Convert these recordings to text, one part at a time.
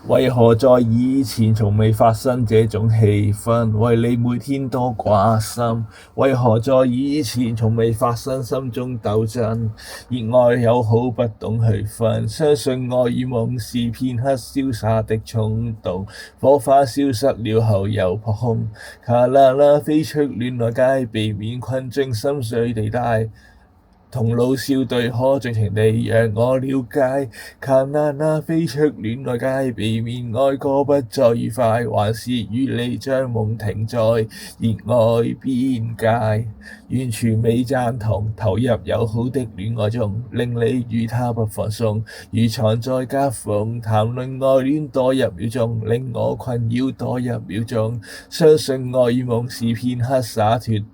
為何在以前從未發生這種氣氛？為你每天多掛心。為何在以前從未發生心中鬥爭？熱愛友好不懂區分，相信愛與夢是片刻瀟灑的衝動。火花消失了後又撲空，卡啦啦飛出戀愛街，避免困進心碎地帶。同路笑對可盡情地讓我了解，卡啦啦飛出戀愛街，避免愛過不再愉快，還是與你將夢停在熱愛邊界。完全未贊同投入友好的戀愛中，令你與他不放鬆，如藏在夾縫談論愛戀多一秒鐘，令我困擾多一秒鐘。相信愛與夢是片刻灑脫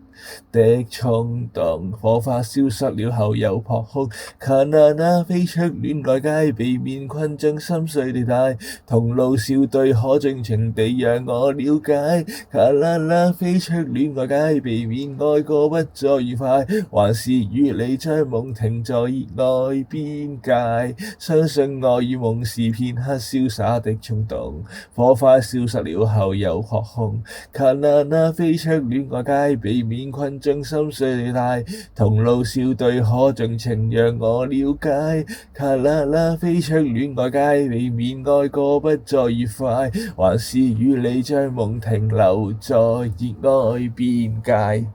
的衝動，火花消失了後又撲空，卡啦啦飛出戀愛街，避免困進心碎地帶。同路笑對可盡情地讓我了解，卡啦啦飛出戀愛街，避免愛過不再愉快，還是與你將夢停在熱愛邊界。相信愛與夢是片刻瀟灑的衝動，火花消失了後又撲空，卡啦啦飛出戀愛街，避免困進心碎地帶。同路笑對可盡情讓我了解，卡啦啦飛出戀愛街，避免愛過不再愉快，還是與你將夢停留在熱愛邊界。